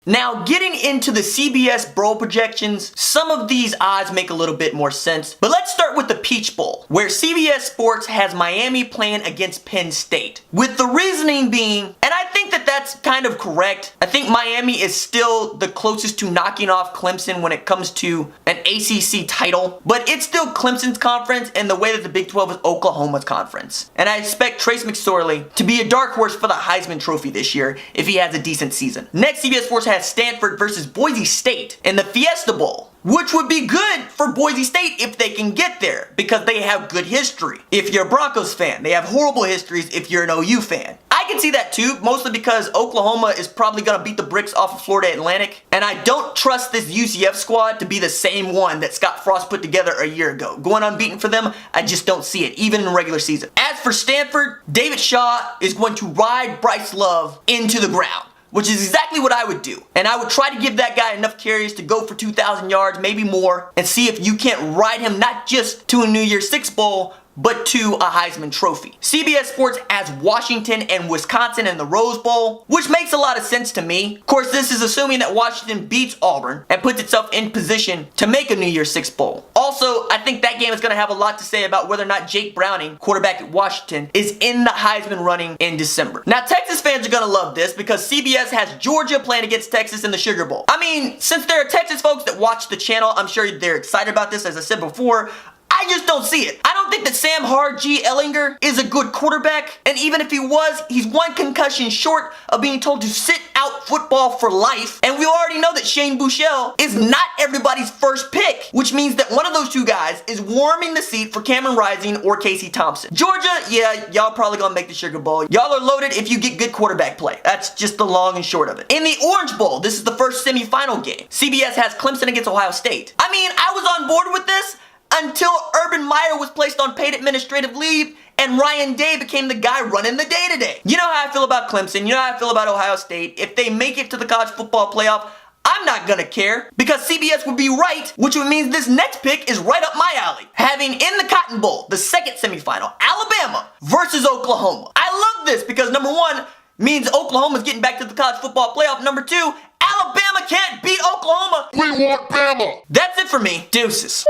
Now, getting into the CBS Bowl projections, some of these odds make a little bit more sense, but let's start with the Peach Bowl, where CBS Sports has Miami playing against Penn State. With the reasoning being, and I think that that's kind of correct, I think Miami is still the closest to knocking off Clemson when it comes to an ACC title, but it's still Clemson's conference and the way that the Big 12 is Oklahoma's conference. And I expect Trace McSorley to be a dark horse for the Heisman Trophy this year if he has a decent season. Next, CBS Sports has Stanford versus Boise State in the Fiesta Bowl, which would be good for Boise State if they can get there, because they have good history. If you're a Broncos fan, they have horrible histories if you're an OU fan. I can see that too, mostly because Oklahoma is probably going to beat the bricks off of Florida Atlantic, and I don't trust this UCF squad to be the same one that Scott Frost put together a year ago. Going unbeaten for them, I just don't see it, even in the regular season. As for Stanford, David Shaw is going to ride Bryce Love into the ground, which is exactly what I would do. And I would try to give that guy enough carries to go for 2,000 yards, maybe more, and see if you can't ride him not just to a New Year's Six Bowl, but to a Heisman Trophy. CBS Sports has Washington and Wisconsin in the Rose Bowl, which makes a lot of sense to me. Of course, this is assuming that Washington beats Auburn and puts itself in position to make a New Year's Six Bowl. Also, I think that game is going to have a lot to say about whether or not Jake Browning, quarterback at Washington, is in the Heisman running in December. Now, Texas fans are going to love this because CBS has Georgia playing against Texas in the Sugar Bowl. I mean, since there are Texas folks that watch the channel, I'm sure they're excited about this, as I said before. I just don't see it. I don't think that Sam G. Ellinger is a good quarterback, and even if he was, he's one concussion short of being told to sit out football for life, and we already know that Shane Buechele is not everybody's first pick, which means that one of those two guys is warming the seat for Cameron Rising or Casey Thompson. Georgia, yeah, y'all probably gonna make the Sugar Bowl. Y'all are loaded if you get good quarterback play. That's just the long and short of it. In the Orange Bowl, this is the first semifinal game. CBS has Clemson against Ohio State. I mean, I was on board with this until Urban Meyer was placed on paid administrative leave and Ryan Day became the guy running the day-to-day. You know how I feel about Clemson, you know how I feel about Ohio State. If they make it to the college football playoff, I'm not gonna care, because CBS would be right, which would mean this next pick is right up my alley. Having in the Cotton Bowl, the second semifinal, Alabama versus Oklahoma. I love this because number one, means Oklahoma's getting back to the college football playoff. Number two, Alabama can't beat Oklahoma. We want Bama. That's it for me. Deuces.